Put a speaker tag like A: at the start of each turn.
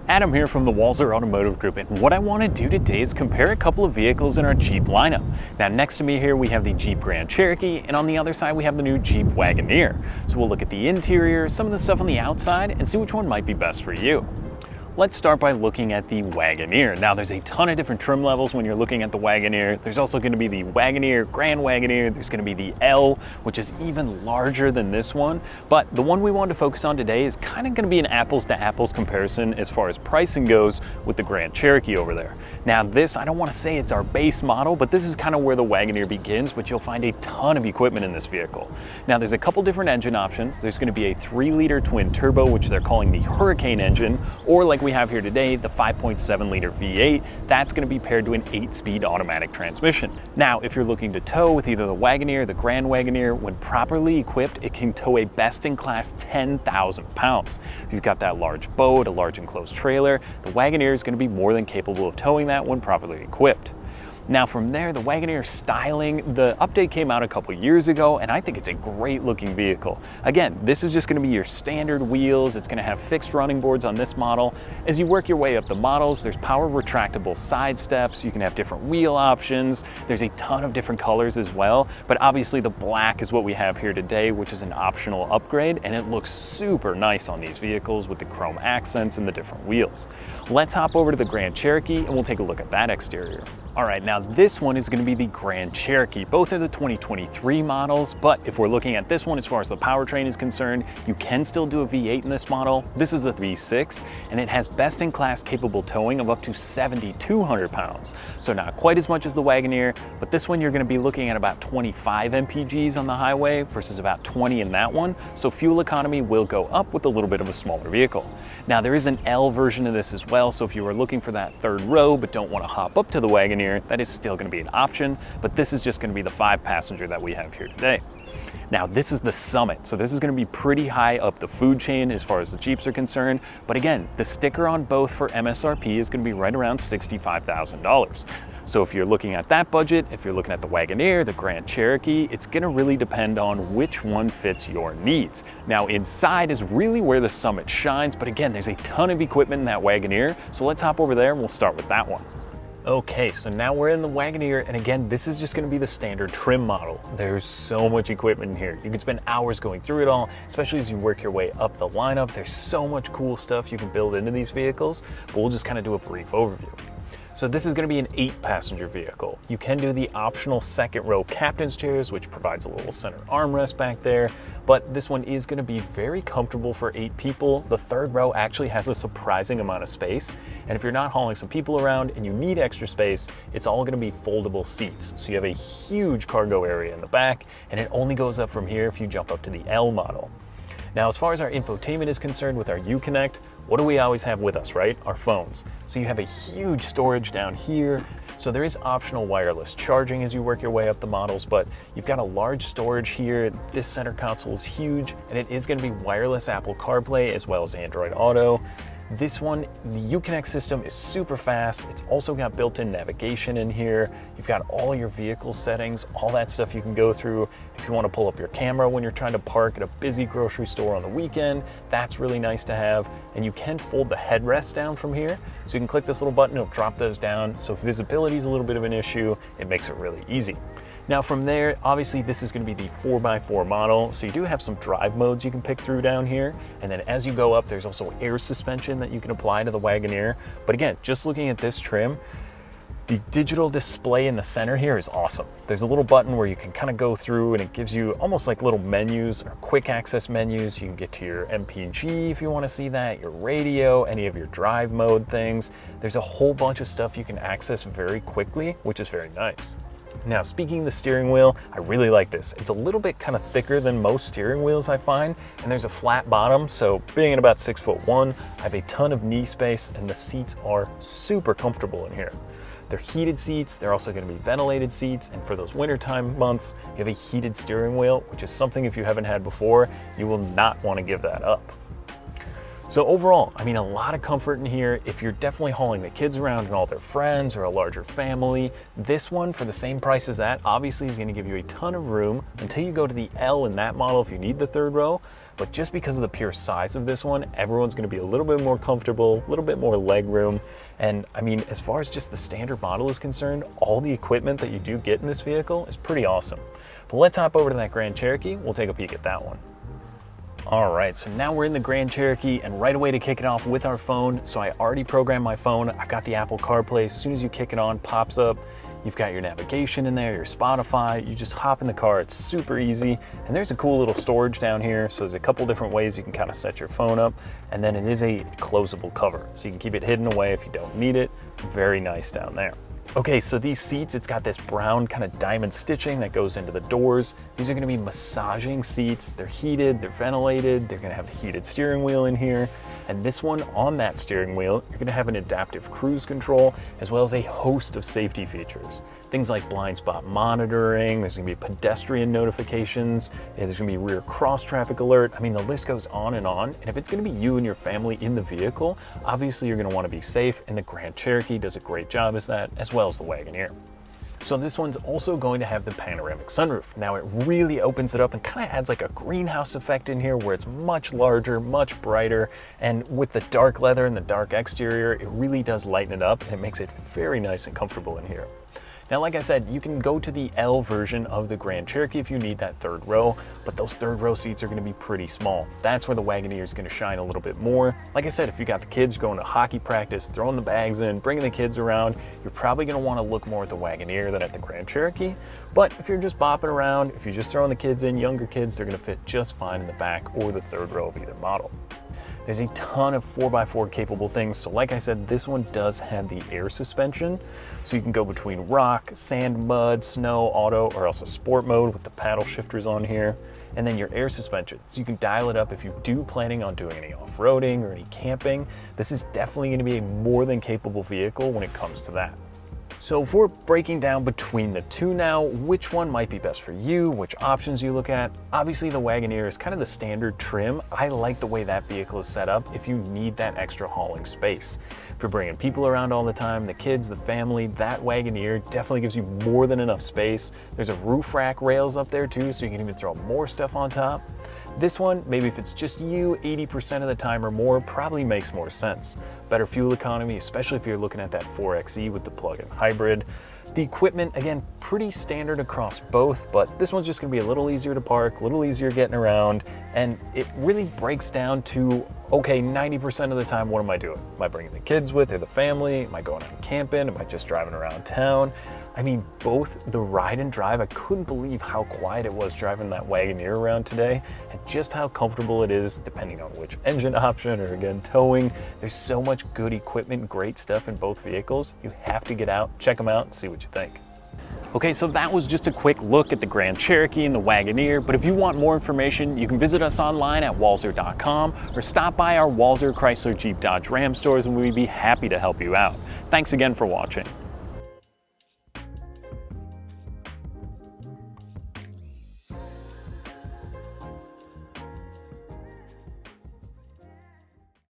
A: Adam here from the Walzer Automotive Group, and what I want to do today is compare a couple of vehicles in our Jeep lineup. Now next to me here we have the Jeep Grand Cherokee, and on the other side we have the new Jeep Wagoneer. So we'll look at the interior, some of the stuff on the outside, and see which one might be best for you. Let's start by looking at the Wagoneer. Now there's a ton of different trim levels when you're looking at the Wagoneer. There's also going to be the Wagoneer, Grand Wagoneer, there's going to be the L, which is even larger than this one. But the one we wanted to focus on today is kind of going to be an apples to apples comparison as far as pricing goes with the Grand Cherokee over there. Now this, I don't want to say it's our base model, but this is kind of where the Wagoneer begins, but you'll find a ton of equipment in this vehicle. Now there's a couple different engine options. There's going to be a 3-liter twin turbo, which they're calling the Hurricane engine, or like we have here today, the 5.7 liter V8. That's going to be paired to an 8-speed automatic transmission. Now, if you're looking to tow with either the Wagoneer or the Grand Wagoneer, when properly equipped, it can tow a best-in-class 10,000 pounds. If you've got that large boat, a large enclosed trailer, the Wagoneer is going to be more than capable of towing that when properly equipped. Now from there, the Wagoneer styling, the update came out a couple years ago, and I think it's a great looking vehicle. Again, this is just going to be your standard wheels. It's going to have fixed running boards on this model. As you work your way up the models, there's power retractable side steps. You can have different wheel options. There's a ton of different colors as well, but obviously the black is what we have here today, which is an optional upgrade, and it looks super nice on these vehicles with the chrome accents and the different wheels. Let's hop over to the Grand Cherokee and we'll take a look at that exterior. All right, now this one is going to be the Grand Cherokee. Both are the 2023 models, but if we're looking at this one as far as the powertrain is concerned, you can still do a V8 in this model. This is the V6, and it has best-in-class capable towing of up to 7,200 pounds. So not quite as much as the Wagoneer, but this one you're going to be looking at about 25 mpgs on the highway versus about 20 in that one. So fuel economy will go up with a little bit of a smaller vehicle. Now there is an L version of this as well, so if you were looking for that third row but don't want to hop up to the Wagoneer, that is still going to be an option, but this is just going to be the 5-passenger that we have here today. Now this is the Summit, so this is going to be pretty high up the food chain as far as the Jeeps are concerned, but again, the sticker on both for MSRP is going to be right around $65,000. So if you're looking at that budget, if you're looking at the Wagoneer, the Grand Cherokee, it's going to really depend on which one fits your needs. Now inside is really where the Summit shines, but again, there's a ton of equipment in that Wagoneer, so let's hop over there and we'll start with that one. Okay, so now we're in the Wagoneer, and again, this is just going to be the standard trim model. There's so much equipment in here. You can spend hours going through it all, especially as you work your way up the lineup. There's so much cool stuff you can build into these vehicles, but we'll just kind of do a brief overview. So this is going to be an 8-passenger vehicle. You can do the optional second row captain's chairs, which provides a little center armrest back there, but this one is going to be very comfortable for 8 people. The third row actually has a surprising amount of space, and if you're not hauling some people around and you need extra space, it's all going to be foldable seats. So you have a huge cargo area in the back, and it only goes up from here if you jump up to the L model. Now, as far as our infotainment is concerned with our Uconnect, what do we always have with us, right? Our phones. So you have a huge storage down here. So there is optional wireless charging as you work your way up the models, but you've got a large storage here. This center console is huge, and it is going to be wireless Apple CarPlay as well as Android Auto. This one, the Uconnect system is super fast. It's also got built-in navigation in here. You've got all your vehicle settings, all that stuff you can go through. If you want to pull up your camera when you're trying to park at a busy grocery store on the weekend, that's really nice to have. And you can fold the headrest down from here. So you can click this little button, it'll drop those down. So if visibility is a little bit of an issue, it makes it really easy. Now from there, obviously this is going to be the 4x4 model, so you do have some drive modes you can pick through down here, and then as you go up, there's also air suspension that you can apply to the Wagoneer. But again, just looking at this trim, the digital display in the center here is awesome. There's a little button where you can kind of go through, and it gives you almost like little menus or quick access menus. You can get to your MPG if you want to see that, your radio, any of your drive mode things. There's a whole bunch of stuff you can access very quickly, which is very nice. Now, speaking of the steering wheel, I really like this. It's a little bit kind of thicker than most steering wheels I find, and there's a flat bottom, so being at about 6'1", I have a ton of knee space, and the seats are super comfortable in here. They're heated seats, they're also going to be ventilated seats, and for those wintertime months, you have a heated steering wheel, which is something if you haven't had before, you will not want to give that up. So overall, I mean, a lot of comfort in here. If you're definitely hauling the kids around and all their friends or a larger family, this one for the same price as that obviously is going to give you a ton of room until you go to the L in that model if you need the third row. but just because of the pure size of this one, everyone's gonna be a little bit more comfortable, a little bit more leg room. And I mean, as far as just the standard model is concerned, all the equipment that you do get in this vehicle is pretty awesome. But let's hop over to that Grand Cherokee. We'll take a peek at that one. All right, so now we're in the Grand Cherokee, and right away to kick it off with our phone. So I already programmed my phone. I've got the Apple CarPlay. As soon as you kick it on, pops up. You've got your navigation in there, your Spotify. You just hop in the car. It's super easy. And there's a cool little storage down here. So there's a couple different ways you can kind of set your phone up. And then it is a closable cover, so you can keep it hidden away if you don't need it. Very nice down there. Okay, so these seats, it's got this brown kind of diamond stitching that goes into the doors. These are gonna be massaging seats. They're heated, they're ventilated. They're gonna have the heated steering wheel in here. And this one, on that steering wheel, you're gonna have an adaptive cruise control, as well as a host of safety features. Things like blind spot monitoring, there's gonna be pedestrian notifications, there's gonna be rear cross traffic alert. I mean, the list goes on. And if it's gonna be you and your family in the vehicle, obviously you're gonna wanna be safe, and the Grand Cherokee does a great job as that, as well as the Wagoneer. So this one's also going to have the panoramic sunroof. Now it really opens it up and kind of adds like a greenhouse effect in here where it's much larger, much brighter, and with the dark leather and the dark exterior, it really does lighten it up and it makes it very nice and comfortable in here. Now, like I said, you can go to the L version of the Grand Cherokee if you need that third row, but those third row seats are gonna be pretty small. That's where the Wagoneer is gonna shine a little bit more. Like I said, if you got the kids going to hockey practice, throwing the bags in, bringing the kids around, you're probably gonna wanna look more at the Wagoneer than at the Grand Cherokee. But if you're just bopping around, if you're just throwing the kids in, younger kids, they're gonna fit just fine in the back or the third row of either model. There's a ton of 4x4 capable things. So like I said, this one does have the air suspension. So you can go between rock, sand, mud, snow, auto, or else a sport mode with the paddle shifters on here. And then your air suspension. So you can dial it up if you do planning on doing any off-roading or any camping. This is definitely gonna be a more than capable vehicle when it comes to that. So if we're breaking down between the two now, which one might be best for you, which options you look at? Obviously the Wagoneer is kind of the standard trim. I like the way that vehicle is set up if you need that extra hauling space. If you're bringing people around all the time, the kids, the family, that Wagoneer definitely gives you more than enough space. There's a roof rack rails up there too, so you can even throw more stuff on top. This one, maybe if it's just you 80% of the time or more, probably makes more sense. Better fuel economy, especially if you're looking at that 4xe with the plug-in hybrid. The equipment, again, pretty standard across both, but this one's just gonna be a little easier to park, a little easier getting around, and it really breaks down to, okay, 90% of the time, what am I doing? Am I bringing the kids with or the family? Am I going out camping? Am I just driving around town? I mean, both the ride and drive, I couldn't believe how quiet it was driving that Wagoneer around today, and just how comfortable it is depending on which engine option or again, towing. There's so much good equipment, great stuff in both vehicles. You have to get out, check them out, and see what you think. Okay, so that was just a quick look at the Grand Cherokee and the Wagoneer, but if you want more information, you can visit us online at walser.com or stop by our Walser Chrysler Jeep Dodge Ram stores and we'd be happy to help you out. Thanks again for watching.